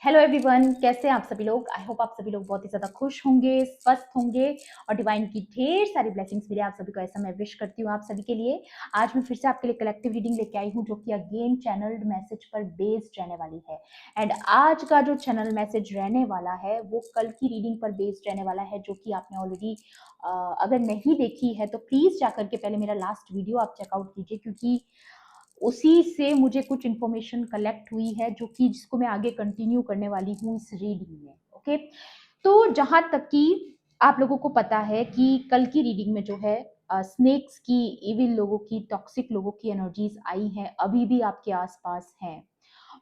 Hello everyone, कैसे हैं आप सभी लोग। आई होप आप सभी लोग बहुत ही ज़्यादा खुश होंगे, स्वस्थ होंगे और डिवाइन की ढेर सारी ब्लेसिंग्स मिले आप सभी को, ऐसा मैं विश करती हूँ आप सभी के लिए। आज मैं फिर से आपके लिए कलेक्टिव रीडिंग लेके आई हूँ जो कि अगेन चैनल्ड मैसेज पर बेस्ड रहने वाली है। एंड आज का जो चैनल मैसेज रहने वाला है वो कल की रीडिंग पर बेस्ड रहने वाला है, जो कि आपने ऑलरेडी अगर नहीं देखी है तो प्लीज़ जाकर के पहले मेरा लास्ट वीडियो आप चेकआउट कीजिए, क्योंकि उसी से मुझे कुछ इन्फॉर्मेशन कलेक्ट हुई है जो कि जिसको मैं आगे कंटिन्यू करने वाली हूँ इस रीडिंग में। ओके, तो जहां तक कि आप लोगों को पता है कि कल की रीडिंग में जो है स्नेक्स की, इविल लोगों की, टॉक्सिक लोगों की एनर्जीज आई हैं, अभी भी आपके आसपास हैं।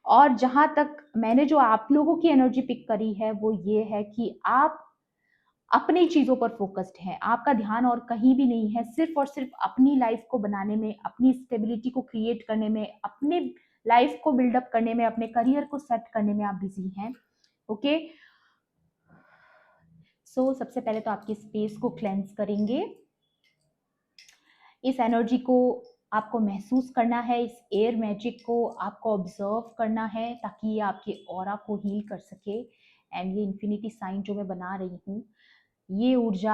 और जहां तक मैंने जो आप लोगों की एनर्जी पिक करी है वो ये है कि आप अपनी चीजों पर फोकस्ड हैं, आपका ध्यान और कहीं भी नहीं है, सिर्फ और सिर्फ अपनी लाइफ को बनाने में, अपनी स्टेबिलिटी को क्रिएट करने में, अपने लाइफ को बिल्डअप करने में, अपने करियर को सेट करने में आप बिजी हैं। ओके, सो सबसे पहले तो आपकी स्पेस को क्लेंस करेंगे। इस एनर्जी को आपको महसूस करना है, इस एयर मैजिक को आपको ऑब्जर्व करना है ताकि ये आपके ऑरा को हील कर सके। एंड ये इन्फिनिटी साइन जो मैं बना रही हूँ, ये ऊर्जा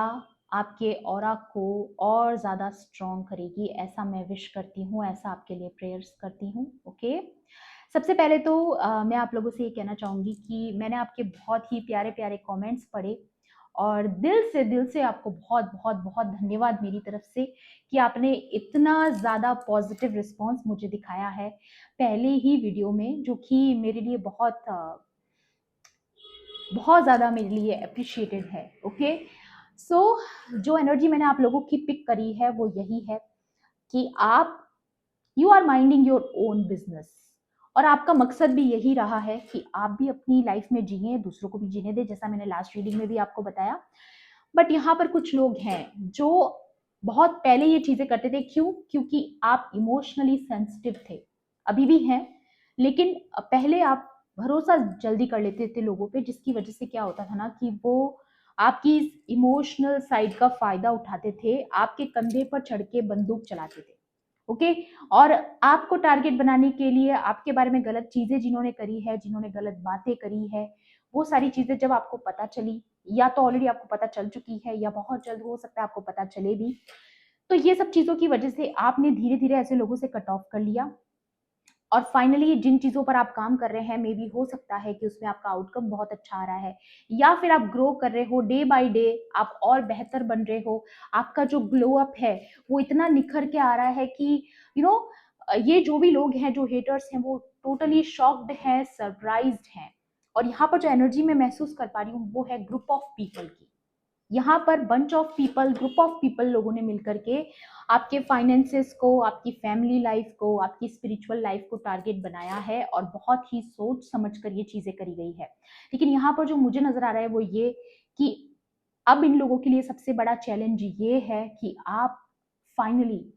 आपके ऑरा को और ज़्यादा स्ट्रॉन्ग करेगी, ऐसा मैं विश करती हूँ, ऐसा आपके लिए प्रेयर्स करती हूँ। ओके, सबसे पहले तो मैं आप लोगों से ये कहना चाहूँगी कि मैंने आपके बहुत ही प्यारे प्यारे कमेंट्स पढ़े और दिल से आपको बहुत बहुत बहुत धन्यवाद मेरी तरफ से कि आपने इतना ज़्यादा पॉजिटिव रिस्पॉन्स मुझे दिखाया है पहले ही वीडियो में, जो कि मेरे लिए बहुत ज़्यादा मेरे लिए अप्रिशिएटेड है। ओके, सो जो एनर्जी मैंने आप लोगों की पिक करी है वो यही है कि आप, you are minding your own business, और आपका मकसद भी यही रहा है कि आप भी अपनी लाइफ में जिए, दूसरों को भी जीने दें, जैसा मैंने लास्ट रीडिंग में भी आपको बताया। बट यहाँ पर कुछ लोग हैं जो बहुत पहले ये चीजें करते थे। क्यों? क्योंकि आप इमोशनली सेंसिटिव थे, अभी भी हैं, लेकिन पहले आप भरोसा जल्दी कर लेते थे लोगों पे, जिसकी वजह से क्या होता था ना कि वो आपकी इस इमोशनल साइड का फायदा उठाते थे, आपके कंधे पर चढ़ के बंदूक चलाते थे। ओके, और आपको टारगेट बनाने के लिए आपके बारे में गलत चीजें जिन्होंने करी है, जिन्होंने गलत बातें करी है, वो सारी चीजें जब आपको पता चली, या तो ऑलरेडी आपको पता चल चुकी है या बहुत जल्द हो सकता है आपको पता चले भी, तो ये सब चीजों की वजह से आपने धीरे धीरे ऐसे लोगों से कट ऑफ कर लिया। और फाइनली जिन चीजों पर आप काम कर रहे हैं, मे बी हो सकता है कि उसमें आपका आउटकम बहुत अच्छा आ रहा है, या फिर आप ग्रो कर रहे हो, डे बाय डे आप और बेहतर बन रहे हो, आपका जो ग्लो अप है वो इतना निखर के आ रहा है कि यू you नो know, ये जो भी लोग हैं, जो हेटर्स हैं, वो टोटली शॉक्ड हैं, सरप्राइज्ड हैं। और यहाँ पर जो एनर्जी मैं महसूस कर पा रही हूँ वो है ग्रुप ऑफ पीपल की। यहाँ पर bunch of people, group of people लोगों ने मिलकर के आपके फाइनेंसेस को, आपकी फैमिली लाइफ को, आपकी स्पिरिचुअल लाइफ को टारगेट बनाया है और बहुत ही सोच समझ कर ये चीजें करी गई है। लेकिन यहाँ पर जो मुझे नजर आ रहा है वो ये कि अब इन लोगों के लिए सबसे बड़ा चैलेंज ये है कि आप फाइनली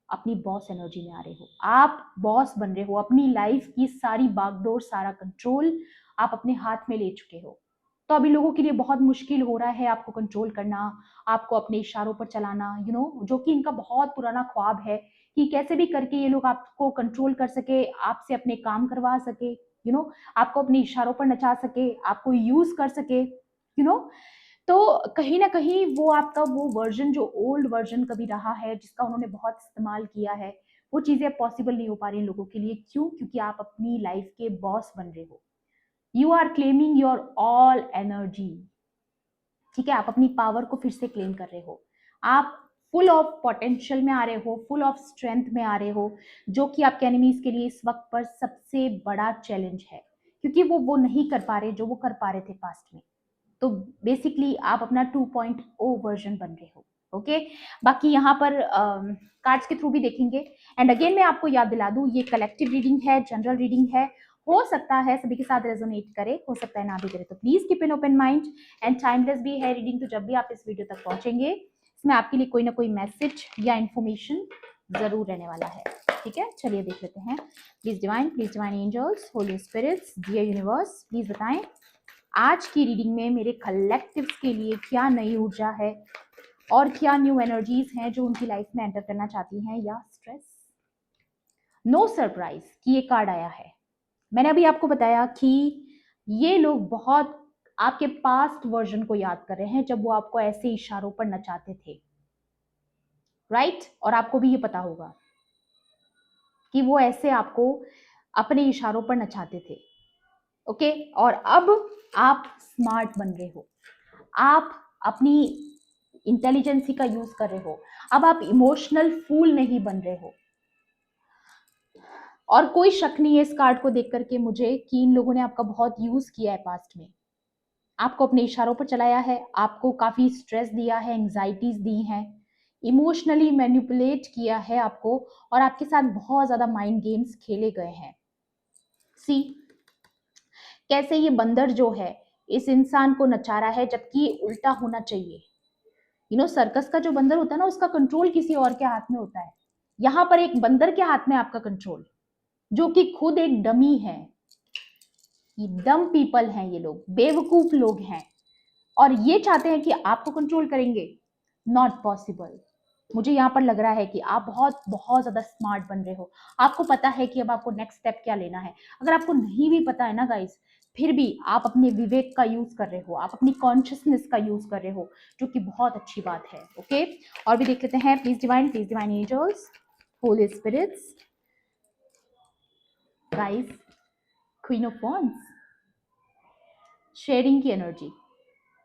अपनी बॉस एनर्जी में आ रहे हो, आप बॉस बन रहे हो, अपनी लाइफ की सारी बागडोर, सारा कंट्रोल आप अपने हाथ में ले चुके हो। तो अभी लोगों के लिए बहुत मुश्किल हो रहा है आपको कंट्रोल करना, आपको अपने इशारों पर चलाना, जो कि इनका बहुत पुराना ख्वाब है कि कैसे भी करके ये लोग आपको कंट्रोल कर सके, आपसे अपने काम करवा सके, आपको अपने इशारों पर नचा सके, आपको यूज कर सके, तो कहीं ना कहीं वो आपका वो वर्जन, जो ओल्ड वर्जन कभी रहा है, जिसका उन्होंने बहुत इस्तेमाल किया है, वो चीजें अब पॉसिबल नहीं हो पा रही इन लोगों के लिए। क्यों? क्योंकि आप अपनी लाइफ के बॉस बन रहे हो, you are claiming your all energy. ठीक है, आप अपनी पावर को फिर से क्लेम कर रहे हो, आप फुल ऑफ पोटेंशियल में आ रहे हो, फुल ऑफ स्ट्रेंथ में आ रहे हो, जो कि आपके एनिमीज के लिए इस वक्त पर सबसे बड़ा चैलेंज है, क्योंकि वो नहीं कर पा रहे जो वो कर पा रहे थे पास्ट में। तो बेसिकली आप अपना 2.0 वर्जन बन रहे हो। ओके, बाकी यहाँ पर कार्ड्स के थ्रू भी देखेंगे। एंड अगेन मैं आपको याद दिला दूं, ये कलेक्टिव रीडिंग है, जनरल रीडिंग है, हो सकता है सभी के साथ रेजोनेट करे, हो सकता है ना भी करे, तो please keep an open mind. And timeless भी है रीडिंग, तो जब भी आप इस वीडियो तक पहुंचेंगे इसमें आपके लिए कोई ना कोई मैसेज या इन्फॉर्मेशन जरूर रहने वाला है। ठीक है, चलिए देख लेते हैं। Please divine angels, holy spirits, dear universe, please बताएं आज की रीडिंग में मेरे कलेक्टिव के लिए क्या नई ऊर्जा है और क्या न्यू एनर्जीज हैं जो उनकी लाइफ में एंटर करना चाहती हैं, या स्ट्रेस। नो सरप्राइज की ये कार्ड आया है। मैंने अभी आपको बताया कि ये लोग बहुत आपके पास्ट वर्जन को याद कर रहे हैं जब वो आपको ऐसे इशारों पर नचाते थे, राइट? और आपको भी ये पता होगा कि वो ऐसे आपको अपने इशारों पर नचाते थे, ओके? और अब आप स्मार्ट बन रहे हो, आप अपनी इंटेलिजेंसी का यूज कर रहे हो, अब आप इमोशनल फूल नहीं बन रहे हो। और कोई शक नहीं है इस कार्ड को देख करके मुझे कि इन लोगों ने आपका बहुत यूज किया है पास्ट में, आपको अपने इशारों पर चलाया है, आपको काफी स्ट्रेस दिया है, एंग्जाइटीज दी हैं, इमोशनली मैनिपुलेट किया है आपको, और आपके साथ बहुत ज्यादा माइंड गेम्स खेले गए हैं। सी कैसे ये बंदर जो है इस इंसान को नचा रहा है, जबकि ये उल्टा होना चाहिए। सर्कस का जो बंदर होता है ना, उसका कंट्रोल किसी और के हाथ में होता है। यहाँ पर एक बंदर के हाथ में आपका कंट्रोल, जो कि खुद एक डमी है। ये डम पीपल हैं, ये लोग बेवकूफ लोग हैं, और ये चाहते हैं कि आपको कंट्रोल करेंगे। Not possible. मुझे यहाँ पर लग रहा है कि आप बहुत बहुत ज्यादा स्मार्ट बन रहे हो, आपको पता है कि अब आपको नेक्स्ट स्टेप क्या लेना है। अगर आपको नहीं भी पता है ना गाइस, फिर भी आप अपने विवेक का यूज कर रहे हो, आप अपनी कॉन्शियसनेस का यूज कर रहे हो, जो कि बहुत अच्छी बात है, ओके? और भी देख लेते हैं। Please divine angels, holy spirits, guys, queen of wands, sharing की एनर्जी।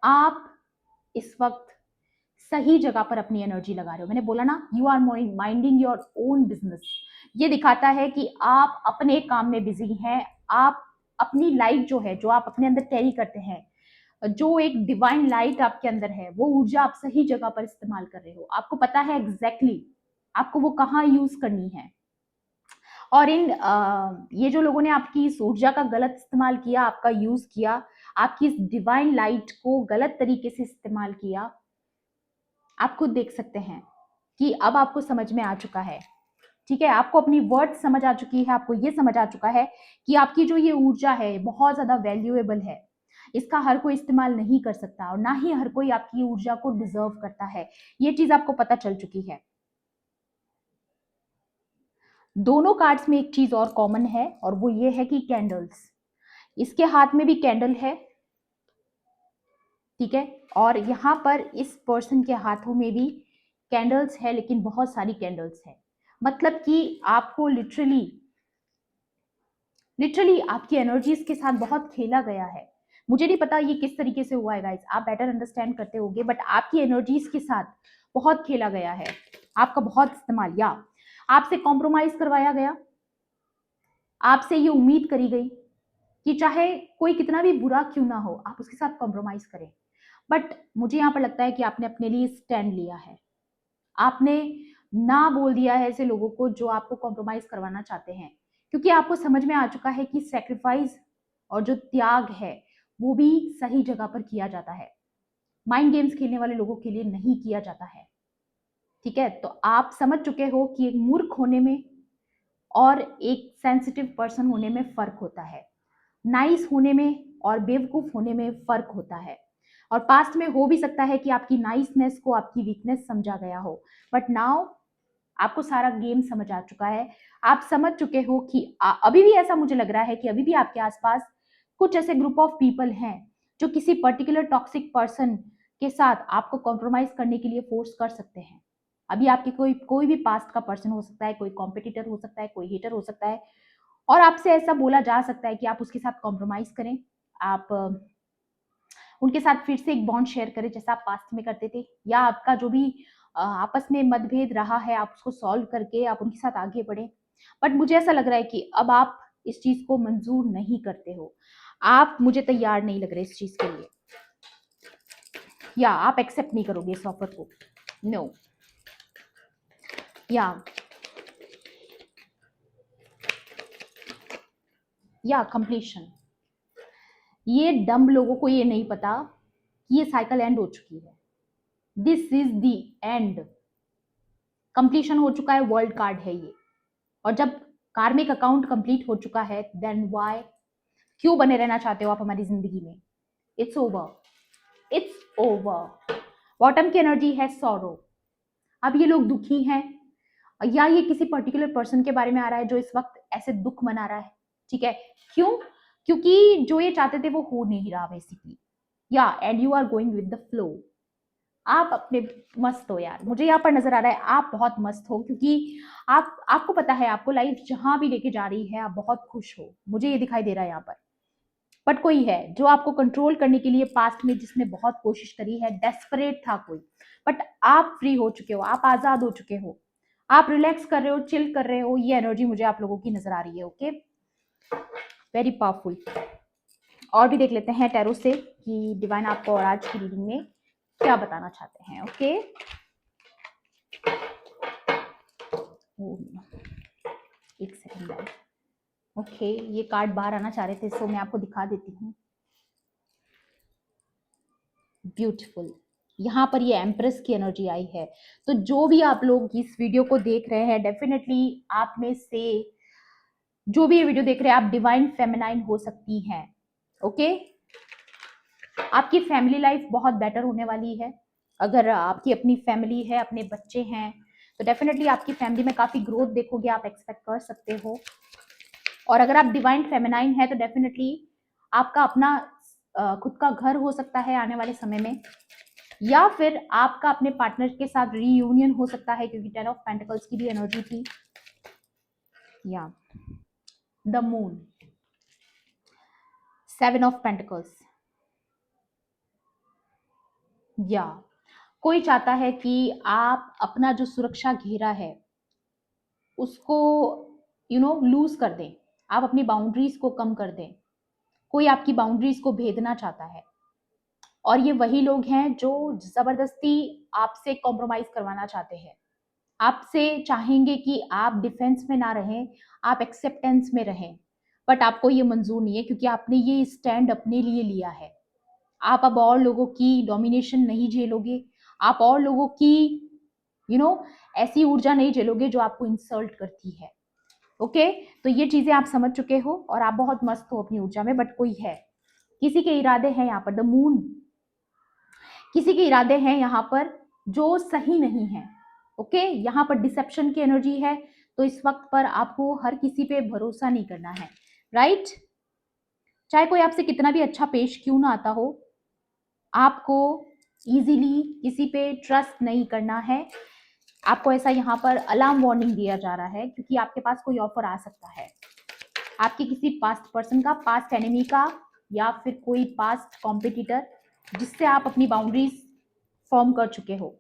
आप इस वक्त सही जगह पर अपनी एनर्जी लगा रहे हो। मैंने बोला ना, you are minding your own business. ये दिखाता है कि आप अपने काम में बिजी हैं, आप अपनी लाइट जो है, जो आप अपने अंदर कैरी करते हैं, जो एक डिवाइन लाइट आपके अंदर है, वो ऊर्जा आप सही जगह पर इस्तेमाल कर रहे हो। आपको पता है एग्जैक्टली आपको वो कहाँ यूज करनी है। और ये जो लोगों ने आपकी इस ऊर्जा का गलत इस्तेमाल किया, आपका यूज किया, आपकी इस डिवाइन लाइट को गलत तरीके से इस्तेमाल किया, आप खुद देख सकते हैं कि अब आपको समझ में आ चुका है। ठीक है, आपको अपनी वर्थ समझ आ चुकी है, आपको ये समझ आ चुका है कि आपकी जो ये ऊर्जा है बहुत ज्यादा वैल्यूएबल है, इसका हर कोई इस्तेमाल नहीं कर सकता, और ना ही हर कोई आपकी ऊर्जा को डिजर्व करता है। ये चीज आपको पता चल चुकी है। दोनों कार्ड्स में एक चीज और कॉमन है, और वो ये है कि कैंडल्स, इसके हाथ में भी कैंडल है, ठीक है? और यहाँ पर इस पर्सन के हाथों में भी कैंडल्स है, लेकिन बहुत सारी कैंडल्स है। मतलब कि आपको लिटरली आपकी एनर्जीज के साथ बहुत खेला गया है। मुझे नहीं पता ये किस तरीके से हुआ है गाइस, आप बेटर अंडरस्टैंड करते होगे, बट आपकी एनर्जीज के साथ बहुत खेला गया है, आपका बहुत इस्तेमाल, या आपसे कॉम्प्रोमाइज करवाया गया, आपसे ये उम्मीद करी गई कि चाहे कोई कितना भी बुरा क्यों ना हो, आप उसके साथ कॉम्प्रोमाइज करें। बट मुझे यहाँ पर लगता है कि आपने अपने लिए स्टैंड लिया है, आपने ना बोल दिया है ऐसे लोगों को जो आपको कॉम्प्रोमाइज करवाना चाहते हैं, क्योंकि आपको समझ में आ चुका है कि सैक्रिफाइस और जो त्याग है वो भी सही जगह पर किया जाता है, माइंड गेम्स खेलने वाले लोगों के लिए नहीं किया जाता है। ठीक है, तो आप समझ चुके हो कि एक मूर्ख होने में और एक सेंसिटिव पर्सन होने में फर्क होता है, नाइस होने में और बेवकूफ होने में फर्क होता है। और पास्ट में हो भी सकता है कि आपकी नाइसनेस को आपकी वीकनेस समझा गया हो, बट नाउ आपको सारा गेम समझ आ चुका है। आप समझ चुके हो कि अभी भी ऐसा मुझे लग रहा है कि अभी भी आपके आसपास कुछ ऐसे ग्रुप ऑफ पीपल हैं जो किसी पर्टिकुलर टॉक्सिक पर्सन के साथ आपको कॉम्प्रोमाइज करने के लिए फोर्स कर सकते हैं। अभी आपके कोई कोई भी पास्ट का पर्सन हो सकता है, कोई कॉम्पिटिटर हो सकता है, कोई हेटर हो सकता है, और आपसे ऐसा बोला जा सकता है कि आप उसके साथ कॉम्प्रोमाइज करें, आप उनके साथ फिर से एक बॉन्ड शेयर करें जैसा आप पास्ट में करते थे, या आपका जो भी आपस में मतभेद रहा है आप उसको सॉल्व करके आप उनके साथ आगे बढ़े। बट मुझे ऐसा लग रहा है कि अब आप इस चीज को मंजूर नहीं करते हो, आप मुझे तैयार नहीं लग रहे इस चीज के लिए, या आप एक्सेप्ट नहीं करोगे इस ऑफर को। नो, या कंप्लीशन। ये डम्ब लोगों को ये नहीं पता कि ये साइकिल एंड हो चुकी है, this is the end, completion हो चुका है, वर्ल्ड कार्ड है ये। और जब कार्मिक अकाउंट कंप्लीट हो चुका है, देन व्हाई, क्यों बने रहना चाहते हो आप हमारी जिंदगी में? It's over, it's over. Bottom की एनर्जी है सॉरो। अब ये लोग दुखी हैं, या ये किसी पर्टिकुलर पर्सन के बारे में आ रहा है जो इस वक्त ऐसे दुख मना रहा है। ठीक है, क्यों? क्योंकि जो ये चाहते थे वो हो नहीं रहा बेसिकली। या and you are going with the flow. आप अपने मस्त हो यार, मुझे यहाँ पर नजर आ रहा है आप बहुत मस्त हो, क्योंकि आपको पता है आपको लाइफ जहां भी लेके जा रही है आप बहुत खुश हो, मुझे ये दिखाई दे रहा है यहाँ पर। बट कोई है जो आपको कंट्रोल करने के लिए पास्ट में जिसने बहुत कोशिश करी है, डेस्परेट था कोई, बट आप फ्री हो चुके हो, आप आजाद हो चुके हो, आप रिलैक्स कर रहे हो, चिल कर रहे हो। ये एनर्जी मुझे आप लोगों की नजर आ रही है। Okay, very powerful. और भी देख लेते हैं टैरो से कि डिवाइन आपको और आज की रीडिंग में क्या बताना चाहते हैं। ओके, एक सेकंड गाइस। ओके, ये कार्ड बाहर आना चाह रहे थे, सो मैं आपको दिखा देती हूँ। ब्यूटीफुल, यहाँ पर ये एम्प्रेस की एनर्जी आई है। तो जो भी आप लोग इस वीडियो को देख रहे हैं, डेफिनेटली आप में से जो भी ये वीडियो देख रहे हैं आप डिवाइन फेमिनाइन हो सकती हैं। ओके, आपकी फैमिली लाइफ बहुत बेटर होने वाली है। अगर आपकी अपनी फैमिली है, अपने बच्चे हैं, तो डेफिनेटली आपकी फैमिली में काफी ग्रोथ देखोगे, आप एक्सपेक्ट कर सकते हो। और अगर आप डिवाइन फेमिनाइन है तो डेफिनेटली आपका अपना खुद का घर हो सकता है आने वाले समय में, या फिर आपका अपने पार्टनर के साथ रीयूनियन हो सकता है, क्योंकि 10 ऑफ पेंटिकल्स की भी एनर्जी थी। या द मून, 7 ऑफ पेंटिकल्स। या कोई चाहता है कि आप अपना जो सुरक्षा घेरा है उसको लूज कर दें, आप अपनी बाउंड्रीज को कम कर दें। कोई आपकी बाउंड्रीज को भेदना चाहता है, और ये वही लोग हैं जो जबरदस्ती आपसे कॉम्प्रोमाइज करवाना चाहते हैं, आपसे चाहेंगे कि आप डिफेंस में ना रहें, आप एक्सेप्टेंस में रहें। बट आपको ये मंजूर नहीं है, क्योंकि आपने ये स्टैंड अपने लिए लिया है। आप अब और लोगों की डोमिनेशन नहीं झेलोगे, आप और लोगों की ऐसी ऊर्जा नहीं झेलोगे जो आपको इंसल्ट करती है। ओके, तो ये चीजें आप समझ चुके हो और आप बहुत मस्त हो अपनी ऊर्जा में। बट कोई है, किसी के इरादे हैं यहाँ पर, द मून, किसी के इरादे हैं यहाँ पर जो सही नहीं है। ओके, यहाँ पर डिसेप्शन की एनर्जी है, तो इस वक्त पर आपको हर किसी पे भरोसा नहीं करना है। राइट, चाहे कोई आपसे कितना भी अच्छा पेश क्यों ना आता हो, आपको इजीली किसी पे ट्रस्ट नहीं करना है। आपको ऐसा यहाँ पर अलार्म वार्निंग दिया जा रहा है, क्योंकि आपके पास कोई ऑफर आ सकता है, आपके किसी पास्ट पर्सन का, पास्ट एनिमी का, या फिर कोई पास्ट कॉम्पिटिटर जिससे आप अपनी बाउंड्रीज फॉर्म कर चुके हो।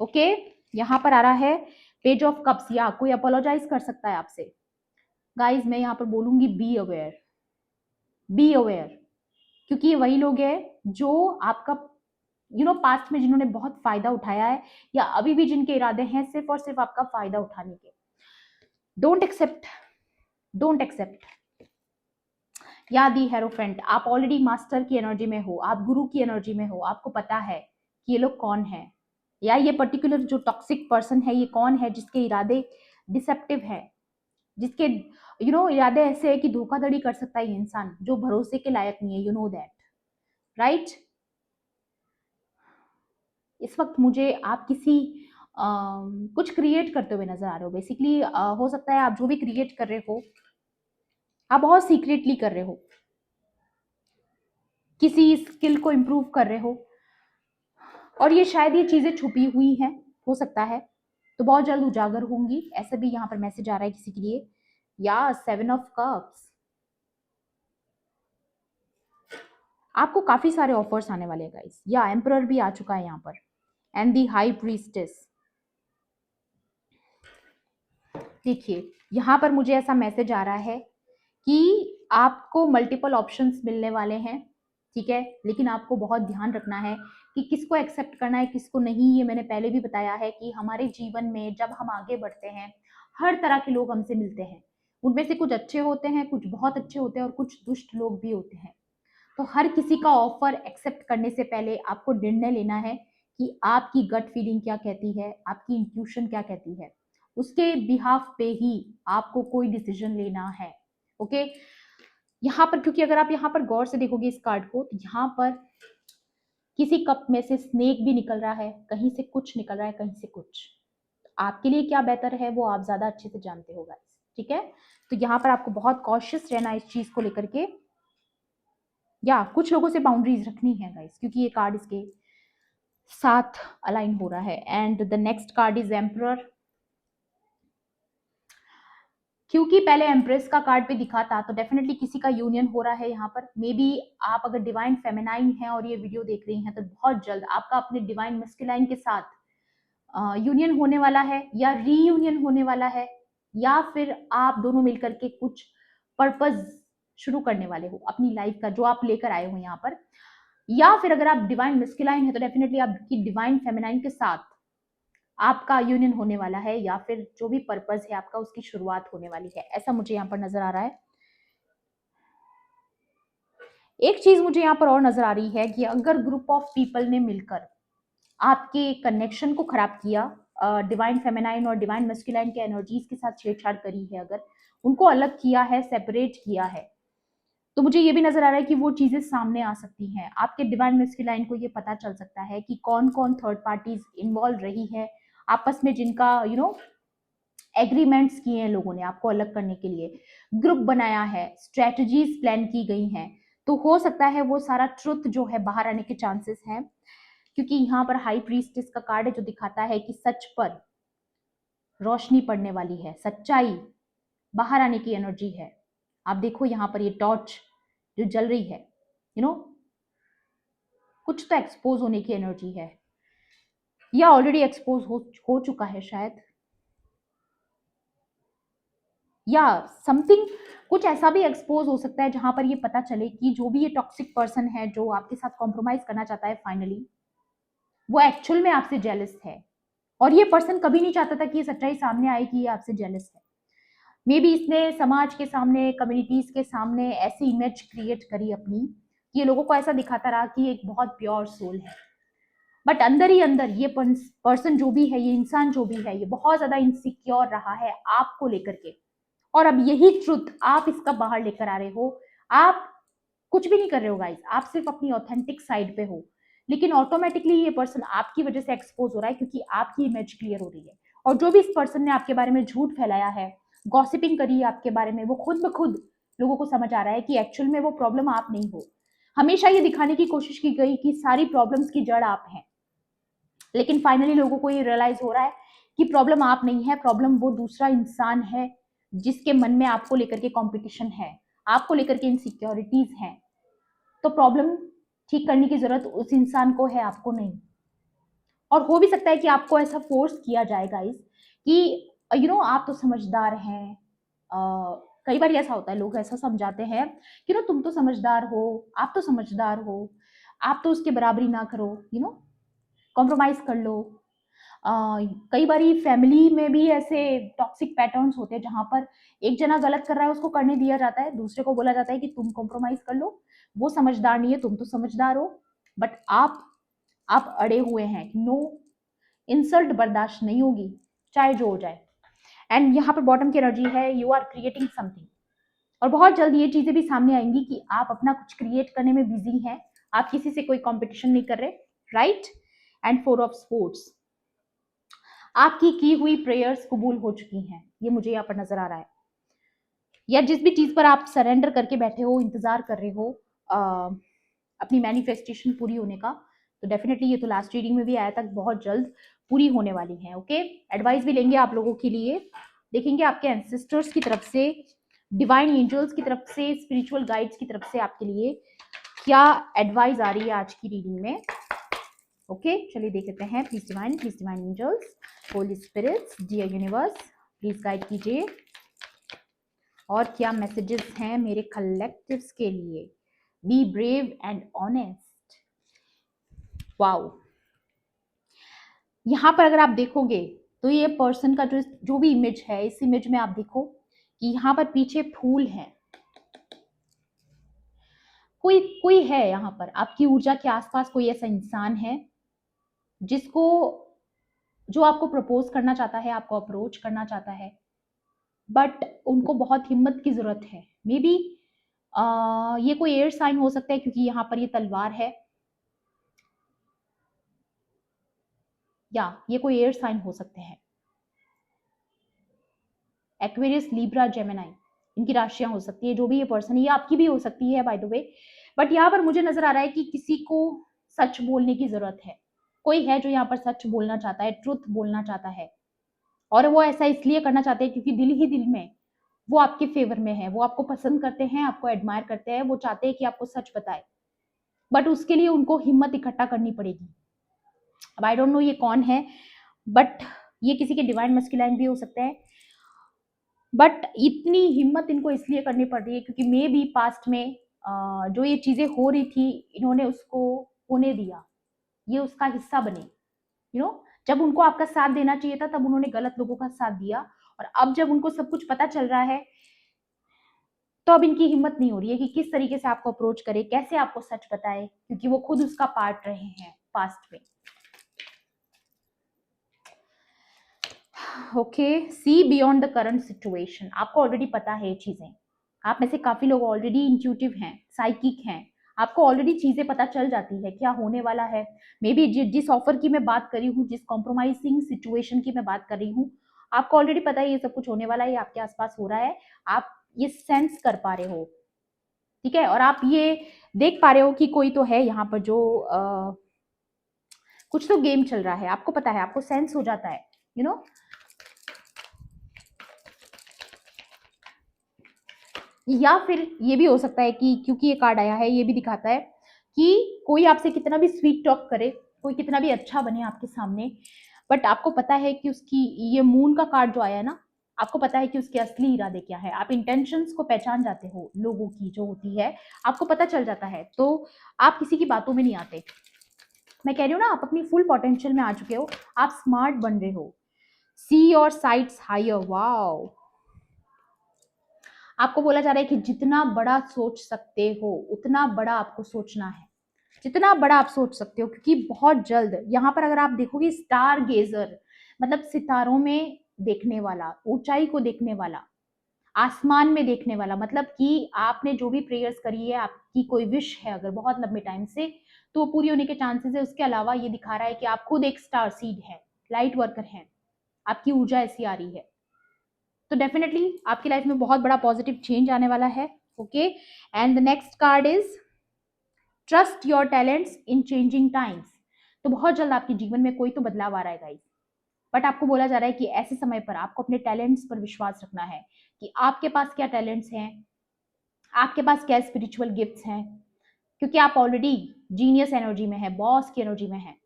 ओके, यहाँ पर आ रहा है पेज ऑफ कप्स, या कोई अपोलोजाइज कर सकता है आपसे। गाइज मैं यहाँ पर बोलूंगी बी अवेयर, बी अवेयर, क्योंकि ये वही लोग हैं जो आपका पास्ट में जिन्होंने बहुत फायदा उठाया है, या अभी भी जिनके इरादे हैं सिर्फ और सिर्फ आपका फायदा उठाने के। Don't accept, don't accept. या दी हेरोफेंट, आप ऑलरेडी मास्टर की एनर्जी में हो, आप गुरु की एनर्जी में हो, आपको पता है कि ये लोग कौन है, या ये पर्टिकुलर जो टॉक्सिक पर्सन है ये कौन है, जिसके इरादे डिसेप्टिव है, जिसके इरादे ऐसे है कि धोखाधड़ी कर सकता है ये इंसान, जो भरोसे के लायक नहीं है। You know that, right. इस वक्त मुझे आप किसी कुछ क्रिएट करते हुए नजर आ रहे हो बेसिकली। हो सकता है आप जो भी क्रिएट कर रहे हो आप बहुत सीक्रेटली कर रहे हो, किसी स्किल को इम्प्रूव कर रहे हो, और ये शायद ये चीजें छुपी हुई हैं, हो सकता है, तो बहुत जल्द उजागर होंगी, ऐसा भी यहाँ पर मैसेज आ रहा है किसी के लिए। या 7 ऑफ कप्स, आपको काफी सारे ऑफर्स आने वाले हैं गाइस। या एम्परर भी आ चुका है यहाँ पर, एंड दी हाई प्रीस्टेस। देखिए यहाँ पर मुझे ऐसा मैसेज आ रहा है कि आपको मल्टीपल ऑप्शंस मिलने वाले हैं, ठीक है, लेकिन आपको बहुत ध्यान रखना है कि किसको एक्सेप्ट करना है, किसको नहीं। ये मैंने पहले भी बताया है कि हमारे जीवन में जब हम आगे बढ़ते हैं हर तरह के लोग हमसे मिलते हैं, उनमें से कुछ अच्छे होते हैं, कुछ बहुत अच्छे होते हैं, और कुछ दुष्ट लोग भी होते हैं। तो हर किसी का ऑफर एक्सेप्ट करने से पहले आपको निर्णय लेना है कि आपकी गट फीलिंग क्या कहती है, आपकी इंट्यूशन क्या कहती है, उसके बिहाफ पे ही आपको कोई डिसीजन लेना है। ओके, यहाँ पर क्योंकि अगर आप यहाँ पर गौर से देखोगे इस कार्ड को, तो यहाँ पर किसी कप में से स्नेक भी निकल रहा है, कहीं से कुछ निकल रहा है, कहीं से कुछ। आपके लिए क्या बेहतर है वो आप ज्यादा अच्छे से जानते हो गाइस, ठीक है। तो यहाँ पर आपको बहुत कॉशियस रहना है इस चीज को लेकर के। या कुछ लोगों से बाउंड्रीज रखनी है गाइस, क्योंकि ये कार्ड इसके साथ अलाइन हो रहा है। And the next card is emperor. क्योंकि पहले एम्प्रेस का कार्ड पे दिखा था, तो डेफिनेटली किसी का यूनियन हो रहा है यहाँ पर। मे बी आप अगर डिवाइन फेमिनाइन है और ये वीडियो देख रही हैं, तो बहुत जल्द आपका अपने डिवाइन मस्कुलाइन के साथ यूनियन होने वाला है, या रीयूनियन होने वाला है, या फिर आप दोनों मिलकर के कुछ पर्पस शुरू करने वाले हो अपनी लाइफ का, जो आप लेकर आए हो यहाँ पर। या फिर अगर आप डिवाइन मस्कुलाइन है, तो डेफिनेटली आपकी डिवाइन फेमिनाइन के साथ आपका यूनियन होने वाला है, या फिर जो भी पर्पस है आपका उसकी शुरुआत होने वाली है, ऐसा मुझे यहाँ पर नजर आ रहा है। एक चीज मुझे यहाँ पर और नजर आ रही है कि अगर ग्रुप ऑफ पीपल ने मिलकर आपके कनेक्शन को खराब किया, डिवाइन फेमिनाइन और डिवाइन मस्कुलाइन के एनर्जीज के साथ छेड़छाड़ करी है, अगर उनको अलग किया है, सेपरेट किया है, तो मुझे ये भी नजर आ रहा है कि वो चीजें सामने आ सकती हैं। आपके डिवाइन मस्कुलाइन को ये पता चल सकता है कि कौन कौन थर्ड पार्टीज इन्वॉल्व रही है आपस में, जिनका एग्रीमेंट्स किए हैं लोगों ने आपको अलग करने के लिए, ग्रुप बनाया है, स्ट्रेटजीज प्लान की गई हैं। तो हो सकता है वो सारा ट्रुथ जो है बाहर आने के चांसेस हैं, क्योंकि यहाँ पर हाई प्रीस्टेस का कार्ड है जो दिखाता है कि सच पर रोशनी पड़ने वाली है, सच्चाई बाहर आने की एनर्जी है। आप देखो यहाँ पर ये टॉर्च जो जल रही है, कुछ तो एक्सपोज होने की एनर्जी है, या ऑलरेडी एक्सपोज हो चुका है शायद, या समथिंग कुछ ऐसा भी एक्सपोज हो सकता है जहां पर ये पता चले कि जो भी ये टॉक्सिक पर्सन है जो आपके साथ कॉम्प्रोमाइज करना चाहता है, फाइनली वो एक्चुअल में आपसे जेलस है। और ये पर्सन कभी नहीं चाहता था कि ये सच्चाई सामने आए कि ये आपसे जेलस है। मे बी इसने समाज के सामने, कम्युनिटीज के सामने ऐसी इमेज क्रिएट करी अपनी कि ये लोगों को ऐसा दिखाता रहा कि एक बहुत प्योर सोल है, बट अंदर ही अंदर ये पर्सन जो भी है, ये इंसान जो भी है, ये बहुत ज्यादा इनसिक्योर रहा है आपको लेकर के। और अब यही ट्रुथ आप इसका बाहर लेकर आ रहे हो। आप कुछ भी नहीं कर रहे हो गाइस, आप सिर्फ अपनी ऑथेंटिक साइड पे हो, लेकिन ऑटोमेटिकली ये पर्सन आपकी वजह से एक्सपोज हो रहा है, क्योंकि आपकी इमेज क्लियर हो रही है। और जो भी इस पर्सन ने आपके बारे में झूठ फैलाया है, गॉसिपिंग करी है आपके बारे में, वो खुद ब खुद लोगों को समझ आ रहा है कि एक्चुअल में वो प्रॉब्लम आप नहीं हो। हमेशा ये दिखाने की कोशिश की गई कि सारी प्रॉब्लम्स की जड़ आप हैं, लेकिन फाइनली लोगों को ये रियलाइज हो रहा है कि प्रॉब्लम आप नहीं है, प्रॉब्लम वो दूसरा इंसान है जिसके मन में आपको लेकर के कंपटीशन है, आपको लेकर के इनसिक्योरिटीज हैं। तो प्रॉब्लम ठीक करने की जरूरत उस इंसान को है, आपको नहीं। और हो भी सकता है कि आपको ऐसा फोर्स किया जाए गाइस कि आप तो समझदार हैं। कई बार ऐसा होता है, लोग ऐसा समझाते हैं कि तुम तो समझदार हो, आप तो समझदार हो, आप तो उसके बराबरी ना करो, कॉम्प्रोमाइज कर लो। कई बारी फैमिली में भी ऐसे टॉक्सिक पैटर्न्स होते हैं जहां पर एक जना गलत कर रहा है, उसको करने दिया जाता है, दूसरे को बोला जाता है कि तुम कॉम्प्रोमाइज कर लो, वो समझदार नहीं है, तुम तो समझदार हो। बट आप अड़े हुए हैं, नो, इंसल्ट बर्दाश्त नहीं होगी, चाहे जो हो जाए। एंड यहाँ पर बॉटम की एनर्जी है, यू आर क्रिएटिंग समथिंग। और बहुत जल्द ये चीजें भी सामने आएंगी कि आप अपना कुछ क्रिएट करने में बिजी हैं, आप किसी से कोई कंपटीशन नहीं कर रहे, राइट। एंड 4 ऑफ स्पोर्ट्स, आपकी की हुई प्रेयर्स कबूल हो चुकी हैं, ये मुझे यहाँ पर नजर आ रहा है। या जिस भी चीज पर आप सरेंडर करके बैठे हो, इंतजार कर रहे हो अपनी मैनिफेस्टेशन पूरी होने का, तो डेफिनेटली ये तो लास्ट रीडिंग में भी आया था, बहुत जल्द पूरी होने वाली है। ओके, एडवाइस भी लेंगे आप लोगों के लिए, देखेंगे आपके एंसेस्टर्स की तरफ से, डिवाइन एंजल्स की तरफ से, स्पिरिचुअल गाइड्स की तरफ से आपके लिए क्या एडवाइस आ रही है आज की रीडिंग में। ओके, चलिए देख लेते हैं। Please divine angels, holy spirits, dear universe, please guide कीजिए, और क्या मैसेजेस हैं मेरे कलेक्टिव्स के लिए। Be brave and honest. Wow, यहाँ पर अगर आप देखोगे तो ये पर्सन का जो भी इमेज है, इस इमेज में आप देखो कि यहाँ पर पीछे फूल है, कोई है यहाँ पर आपकी ऊर्जा के आसपास, कोई ऐसा इंसान है जिसको, जो आपको प्रपोज करना चाहता है, आपको अप्रोच करना चाहता है, बट उनको बहुत हिम्मत की जरूरत है। मे बी ये कोई एयर साइन हो सकता है, क्योंकि यहाँ पर ये तलवार है, या ये कोई एयर साइन हो सकते हैं, एक्वेरियस, लिब्रा, जेमिनाई, इनकी राशियां हो सकती है। जो भी ये पर्सन है, ये आपकी भी हो सकती है बाय द वे, बट यहाँ पर मुझे नजर आ रहा है कि किसी को सच बोलने की जरूरत है। कोई है जो यहाँ पर सच बोलना चाहता है, ट्रुथ बोलना चाहता है, और वो ऐसा इसलिए करना चाहते हैं क्योंकि दिल ही दिल में वो आपके फेवर में है, वो आपको पसंद करते हैं, आपको एडमायर करते हैं, वो चाहते हैं कि आपको सच बताए, बट उसके लिए उनको हिम्मत इकट्ठा करनी पड़ेगी। अब आई डोंट नो ये कौन है, बट ये किसी के डिवाइन मस्कुलाइन भी हो सकता है, बट इतनी हिम्मत इनको इसलिए करनी पड़ रही है क्योंकि मे बी पास्ट में जो ये चीजें हो रही थी इन्होंने उसको होने दिया, ये उसका हिस्सा बने। यू नो, जब उनको आपका साथ देना चाहिए था तब उन्होंने गलत लोगों का साथ दिया, और अब जब उनको सब कुछ पता चल रहा है तो अब इनकी हिम्मत नहीं हो रही है कि किस तरीके से आपको अप्रोच करे, कैसे आपको सच बताए, क्योंकि वो खुद उसका पार्ट रहे हैं पास्ट में। Okay, see beyond the current situation. आपको ऑलरेडी पता है ये चीजें, आप में से काफी लोग ऑलरेडी इंट्यूटिव हैं, साइकिक हैं, आपको ऑलरेडी चीजें पता चल जाती है क्या होने वाला है। मे बी जिस ऑफर की मैं बात कर रही हूँ, जिस कॉम्प्रोमाइजिंग सिचुएशन की मैं बात कर रही हूँ, आपको ऑलरेडी पता है ये सब कुछ होने वाला है, ये आपके आसपास हो रहा है, आप ये सेंस कर पा रहे हो, ठीक है। और आप ये देख पा रहे हो कि कोई तो है यहाँ पर जो कुछ तो गेम चल रहा है, आपको पता है, आपको सेंस हो जाता है, यू नो। या फिर ये भी हो सकता है कि क्योंकि ये कार्ड आया है, ये भी दिखाता है कि कोई आपसे कितना भी स्वीट टॉक करे, कोई कितना भी अच्छा बने आपके सामने, बट आपको पता है कि उसकी, ये मून का कार्ड जो आया है ना, आपको पता है कि उसके असली इरादे क्या है। आप इंटेंशंस को पहचान जाते हो, लोगों की जो होती है आपको पता चल जाता है, तो आप किसी की बातों में नहीं आते। मैं कह रही हूँ ना, आप अपनी फुल पोटेंशियल में आ चुके हो, आप स्मार्ट बन रहे हो। See your sights higher, wow. आपको बोला जा रहा है कि जितना बड़ा सोच सकते हो उतना बड़ा आपको सोचना है, जितना बड़ा आप सोच सकते हो, क्योंकि बहुत जल्द यहाँ पर अगर आप देखोगे स्टार गेजर, मतलब सितारों में देखने वाला, ऊंचाई को देखने वाला, आसमान में देखने वाला, मतलब कि आपने जो भी प्रेयर्स करी है, आपकी कोई विश है अगर बहुत लंबे टाइम से, तो वो पूरी होने के चांसेस है। उसके अलावा ये दिखा रहा है कि आप खुद एक स्टार सीड है, लाइट वर्कर हैं, आपकी ऊर्जा ऐसी आ रही है, तो डेफिनेटली आपकी लाइफ में बहुत बड़ा पॉजिटिव चेंज आने वाला है। Okay, and the next card is trust your talents in changing times. तो बहुत जल्द आपके जीवन में कोई तो बदलाव आ रहा है गाइस, बट आपको बोला जा रहा है कि ऐसे समय पर आपको अपने टैलेंट्स पर विश्वास रखना है कि आपके पास क्या टैलेंट्स हैं, आपके पास क्या स्पिरिचुअल गिफ्ट्स हैं, क्योंकि आप ऑलरेडी जीनियस एनर्जी में है, बॉस की एनर्जी में है।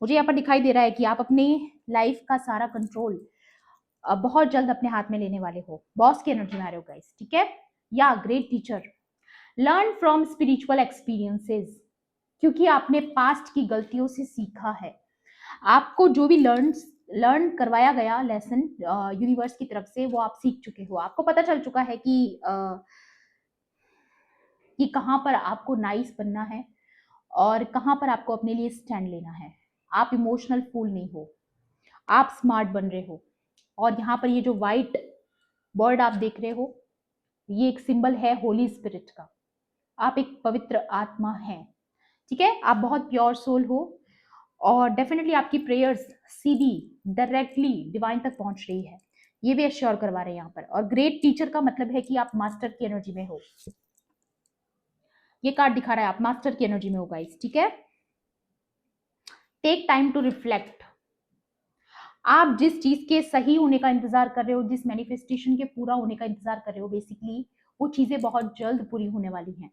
मुझे यहाँ पर दिखाई दे रहा है कि आप अपनी लाइफ का सारा कंट्रोल बहुत जल्द अपने हाथ में लेने वाले हो, बॉस की एनर्जी में आ रहे हो गाइस, ठीक है। या great teacher, learn from spiritual experiences, क्योंकि आपने पास्ट की गलतियों से सीखा है। आपको जो भी लर्न करवाया गया लेसन यूनिवर्स की तरफ से, वो आप सीख चुके हो, आपको पता चल चुका है कि कहाँ पर आपको नाइस बनना है और कहाँ पर आपको अपने लिए स्टैंड लेना है। आप इमोशनल फूल नहीं हो, आप स्मार्ट बन रहे हो। और यहाँ पर ये जो व्हाइट बर्ड आप देख रहे हो, ये एक सिंबल है होली स्पिरिट का। आप एक पवित्र आत्मा हैं, ठीक है, आप बहुत प्योर सोल हो, और डेफिनेटली आपकी प्रेयर्स सीधी डायरेक्टली डिवाइन तक पहुंच रही है, ये भी एश्योर करवा रहे हैं यहाँ पर। और ग्रेट टीचर का मतलब है कि आप मास्टर की एनर्जी में हो, ये कार्ड दिखा रहा है आप मास्टर की एनर्जी में हो गाइस, ठीक है। टेक टाइम टू रिफ्लेक्ट, आप जिस चीज के सही होने का इंतजार कर रहे हो, जिस मैनिफेस्टेशन के पूरा होने का इंतजार कर रहे हो, बेसिकली वो चीजें बहुत जल्द पूरी होने वाली हैं,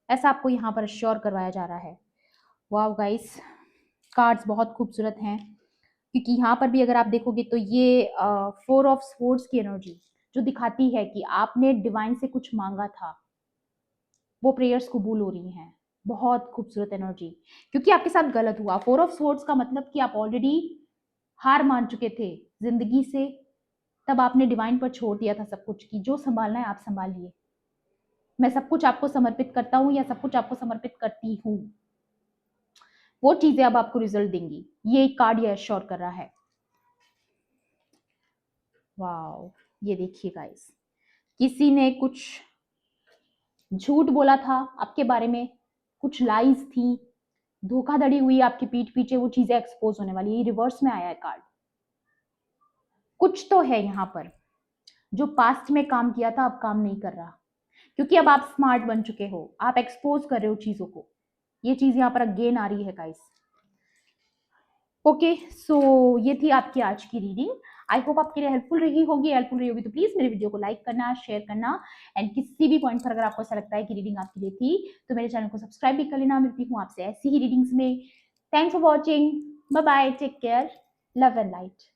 ऐसा आपको यहाँ पर श्योर करवाया जा रहा है। वाओ गाइस, कार्ड्स बहुत खूबसूरत हैं, क्योंकि यहाँ पर भी अगर आप देखोगे तो ये 4 ऑफ स्वॉर्ड्स की एनर्जी जो दिखाती है कि आपने डिवाइन से कुछ मांगा था, वो प्रेयर्स कबूल हो रही हैं। बहुत खूबसूरत एनर्जी, क्योंकि आपके साथ गलत हुआ। 4 ऑफ स्वॉर्ड्स का मतलब कि आप ऑलरेडी हार मान चुके थे जिंदगी से, तब आपने डिवाइन पर छोड़ दिया था सब कुछ, कि जो संभालना है आप संभालिए, मैं सब कुछ आपको समर्पित करता हूँ या सब कुछ आपको समर्पित करती हूँ। वो चीजें अब आपको रिजल्ट देंगी, ये कार्ड ये एश्योर कर रहा है। वाओ, ये देखिए गाइस, किसी ने कुछ झूठ बोला था आपके बारे में, कुछ लाइज थी, धोखाधड़ी हुई आपकी पीठ पीछे, वो चीजें एक्सपोज होने वाली है। रिवर्स में आया है कार्ड, कुछ तो है यहाँ पर जो पास्ट में काम किया था अब काम नहीं कर रहा, क्योंकि अब आप स्मार्ट बन चुके हो, आप एक्सपोज कर रहे हो चीजों को। ये चीज यहाँ पर अगेन आ रही है गाइस। ओके, सो ये थी आपकी आज की रीडिंग। आई होप आपके लिए हेल्पफुल रही होगी। हेल्पफुल रही होगी तो प्लीज मेरे वीडियो को लाइक करना, शेयर करना, एंड किसी भी पॉइंट पर अगर आपको ऐसा लगता है कि रीडिंग आपके लिए थी तो मेरे चैनल को सब्सक्राइब भी कर लेना। मिलती हूँ आपसे ऐसी ही रीडिंग्स में। Thanks for watching, bye bye, take care, love and light.